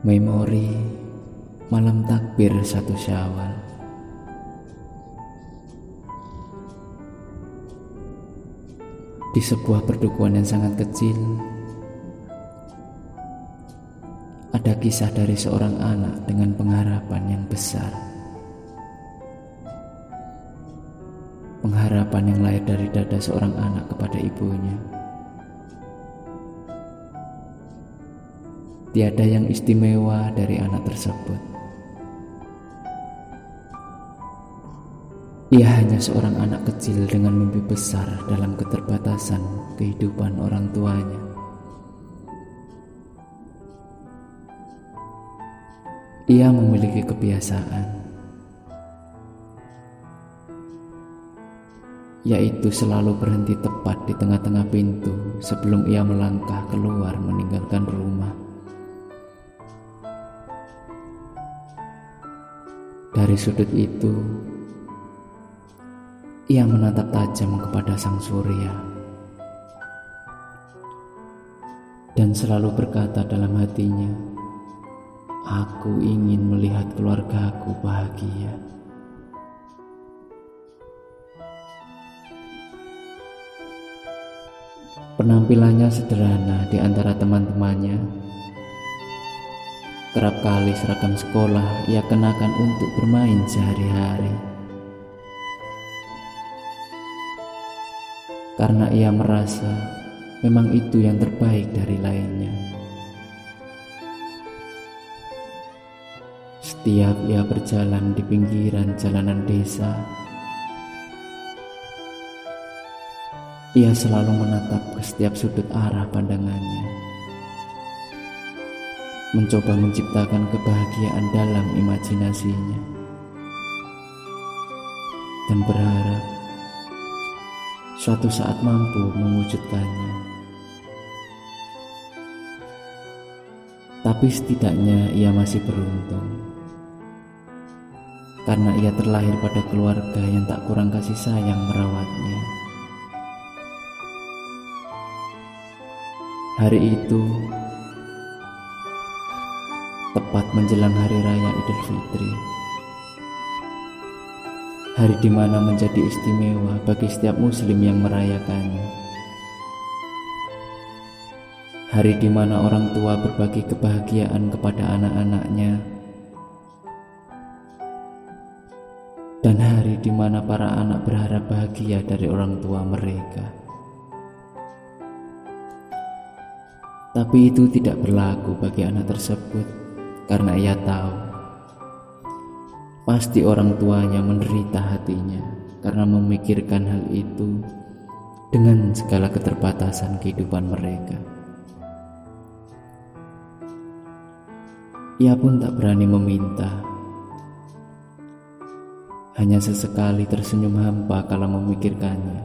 Memori malam takbir 1 Syawal. Di sebuah perdukuhan yang sangat kecil, ada kisah dari seorang anak dengan pengharapan yang besar. Pengharapan yang lahir dari dada seorang anak kepada ibunya. Tiada yang istimewa dari anak tersebut. Ia hanya seorang anak kecil dengan mimpi besar dalam keterbatasan kehidupan orang tuanya. Ia memiliki kebiasaan, yaitu selalu berhenti tepat di tengah-tengah pintu sebelum ia melangkah keluar meninggalkan rumah. Dari sudut itu, ia menatap tajam kepada sang surya dan selalu berkata dalam hatinya, "Aku ingin melihat keluargaku bahagia." Penampilannya sederhana di antara teman-temannya. Kerap kali seragam sekolah ia kenakan untuk bermain sehari-hari. Karena ia merasa memang itu yang terbaik dari lainnya. Setiap ia berjalan di pinggiran jalanan desa, ia selalu menatap ke setiap sudut arah pandangannya, mencoba menciptakan kebahagiaan dalam imajinasinya, dan berharap suatu saat mampu mewujudkannya. Tapi setidaknya ia masih beruntung, karena ia terlahir pada keluarga yang tak kurang kasih sayang merawatnya. Hari itu tepat menjelang Hari Raya Idul Fitri, hari di mana menjadi istimewa bagi setiap muslim yang merayakannya. Hari di mana orang tua berbagi kebahagiaan kepada anak-anaknya, dan hari di mana para anak berharap bahagia dari orang tua mereka. Tapi itu tidak berlaku bagi anak tersebut, karena ia tahu pasti orang tuanya menderita hatinya karena memikirkan hal itu dengan segala keterbatasan kehidupan mereka. Ia pun tak berani meminta, hanya sesekali tersenyum hampa kalau memikirkannya.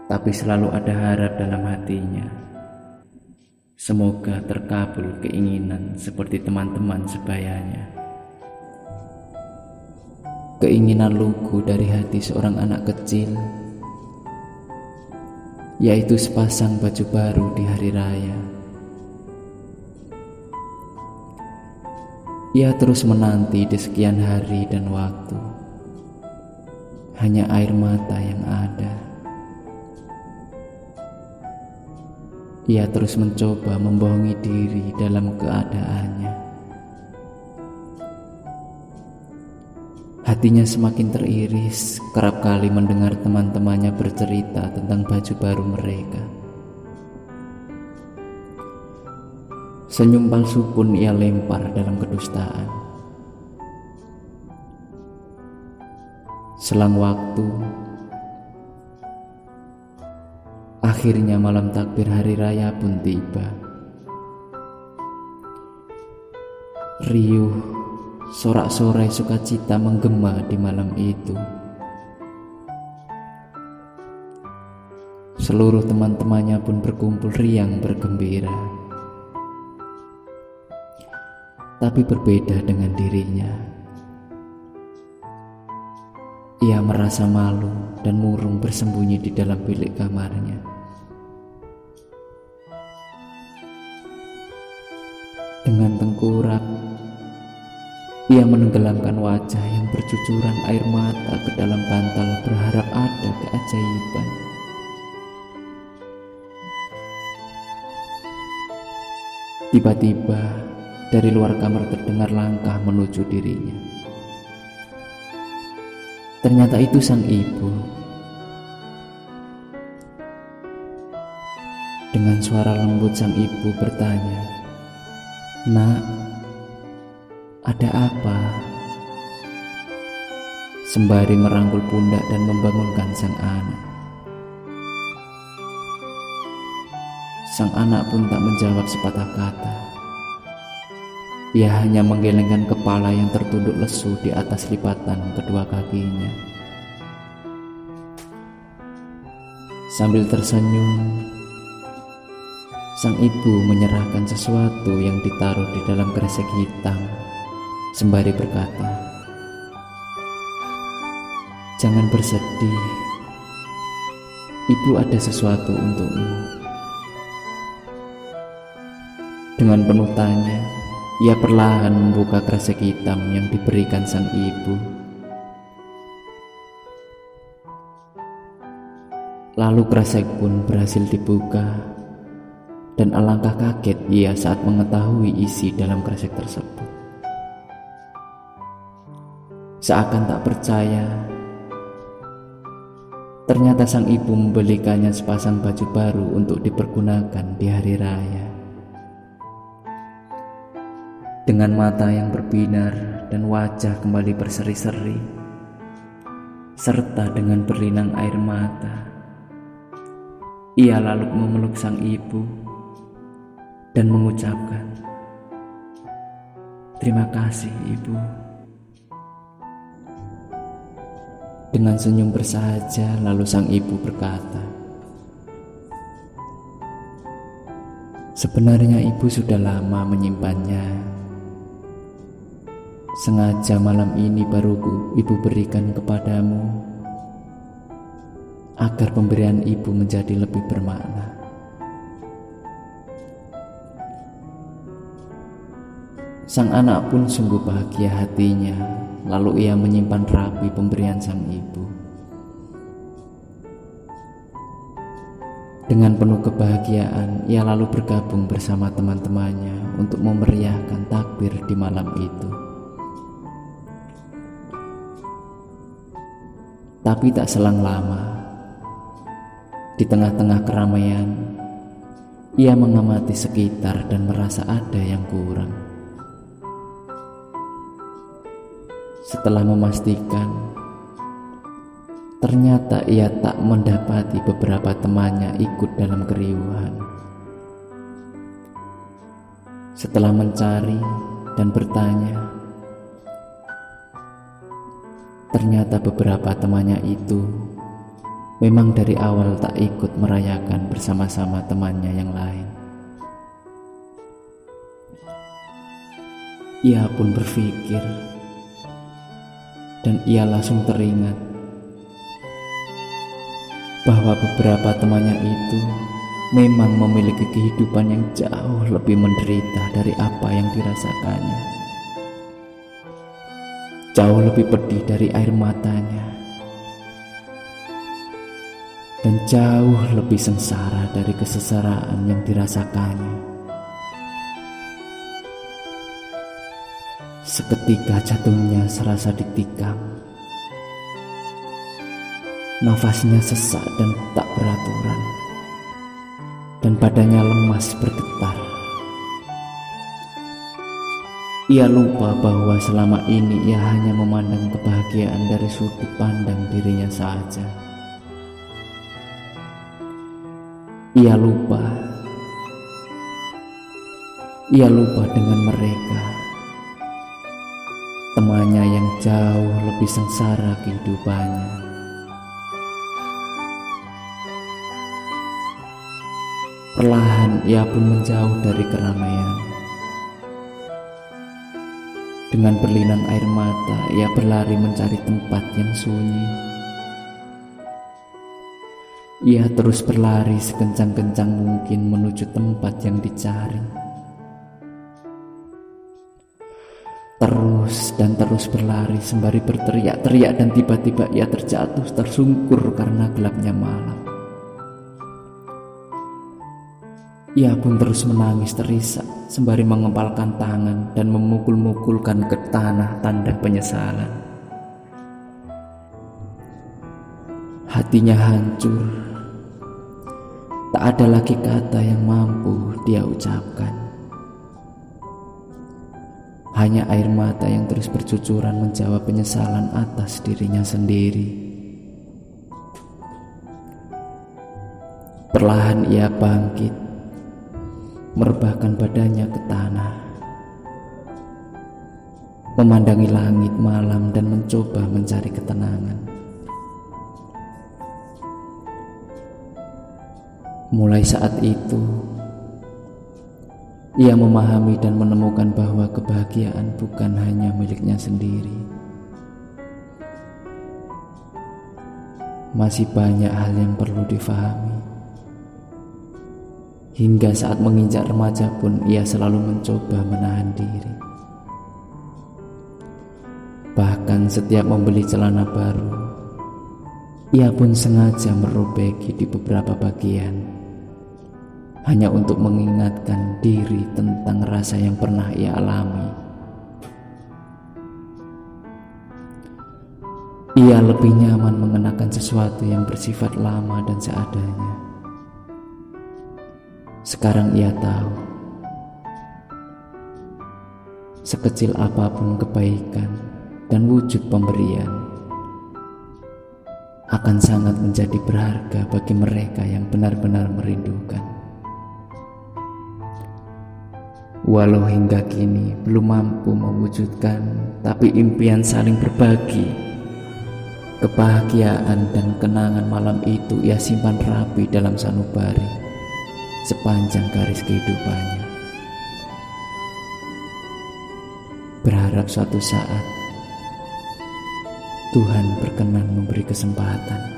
Tapi selalu ada harap dalam hatinya, semoga terkabul keinginan seperti teman-teman sebayanya. Keinginan lugu dari hati seorang anak kecil, yaitu sepasang baju baru di hari raya. Ia terus menanti di sekian hari dan waktu, hanya air mata yang ada. Ia terus mencoba membohongi diri dalam keadaannya. Hatinya semakin teriris kerap kali mendengar teman-temannya bercerita tentang baju baru mereka. Senyum palsu pun ia lempar dalam kedustaan. Selang waktu, akhirnya malam takbir hari raya pun tiba. Riuh sorak-sorai sukacita menggema di malam itu. Seluruh teman-temannya pun berkumpul riang bergembira. Tapi berbeda dengan dirinya. Ia merasa malu dan murung bersembunyi di dalam bilik kamarnya. Dengan tengkurap, ia menenggelamkan wajah yang bercucuran air mata ke dalam bantal, berharap ada keajaiban. Tiba-tiba dari luar kamar terdengar langkah menuju dirinya. Ternyata itu sang ibu. Dengan suara lembut sang ibu bertanya, "Nak, ada apa?" Sembari merangkul pundak dan membangunkan sang anak. Sang anak pun tak menjawab sepatah kata. Ia hanya menggelengkan kepala yang tertunduk lesu di atas lipatan kedua kakinya. Sambil tersenyum, sang ibu menyerahkan sesuatu yang ditaruh di dalam kresek hitam, sembari berkata, "Jangan bersedih, ibu ada sesuatu untukmu." Dengan penuh tanya, ia perlahan membuka kresek hitam yang diberikan sang ibu. Lalu kresek pun berhasil dibuka, dan alangkah kaget ia saat mengetahui isi dalam kresek tersebut. Seakan tak percaya, ternyata sang ibu membelikannya sepasang baju baru untuk dipergunakan di hari raya. Dengan mata yang berbinar dan wajah kembali berseri-seri, serta dengan berlinang air mata, ia lalu memeluk sang ibu dan mengucapkan, "Terima kasih, Ibu." Dengan senyum bersahaja, lalu sang ibu berkata, "Sebenarnya ibu sudah lama menyimpannya. Sengaja malam ini baru ibu berikan kepadamu, agar pemberian ibu menjadi lebih bermakna." Sang anak pun sungguh bahagia hatinya, lalu ia menyimpan rapi pemberian sang ibu. Dengan penuh kebahagiaan, ia lalu bergabung bersama teman-temannya untuk memeriahkan takbir di malam itu. Tapi tak selang lama, di tengah-tengah keramaian, ia mengamati sekitar dan merasa ada yang kurang. Setelah memastikan, ternyata ia tak mendapati beberapa temannya ikut dalam keriuhan. Setelah mencari dan bertanya, ternyata beberapa temannya itu memang dari awal tak ikut merayakan bersama-sama temannya yang lain. Ia pun berpikir, dan ia langsung teringat bahwa beberapa temannya itu memang memiliki kehidupan yang jauh lebih menderita dari apa yang dirasakannya, jauh lebih pedih dari air matanya, dan jauh lebih sengsara dari kesengsaraan yang dirasakannya. Seketika jantungnya serasa ditikam, nafasnya sesak dan tak beraturan, dan badannya lemas bergetar. Ia lupa bahwa selama ini ia hanya memandang kebahagiaan dari sudut pandang dirinya saja. Ia lupa dengan mereka, temannya yang jauh lebih sengsara kehidupannya. Perlahan ia pun menjauh dari keramaian. Dengan berlinang air mata, ia berlari mencari tempat yang sunyi. Ia terus berlari sekencang-kencang mungkin menuju tempat yang dicari. dan terus berlari sembari berteriak-teriak, dan tiba-tiba ia terjatuh tersungkur karena gelapnya malam. Ia pun terus menangis terisak sembari mengepalkan tangan dan memukul-mukulkan ke tanah tanda penyesalan. Hatinya hancur. Tak ada lagi kata yang mampu dia ucapkan. Hanya air mata yang terus bercucuran menjawab penyesalan atas dirinya sendiri. Perlahan ia bangkit, merebahkan badannya ke tanah, memandangi langit malam dan mencoba mencari ketenangan. Mulai saat itu, ia memahami dan menemukan bahwa kebahagiaan bukan hanya miliknya sendiri. Masih banyak hal yang perlu difahami. Hingga saat menginjak remaja pun ia selalu mencoba menahan diri. Bahkan setiap membeli celana baru, ia pun sengaja merobeki di beberapa bagian, hanya untuk mengingatkan diri tentang rasa yang pernah ia alami. Ia lebih nyaman mengenakan sesuatu yang bersifat lama dan seadanya. Sekarang ia tahu, sekecil apapun kebaikan dan wujud pemberian akan sangat menjadi berharga bagi mereka yang benar-benar merindukan. Walau hingga kini belum mampu mewujudkan, tapi impian saling berbagi, kebahagiaan dan kenangan malam itu ia simpan rapi dalam sanubari sepanjang garis kehidupannya. Berharap suatu saat Tuhan berkenan memberi kesempatan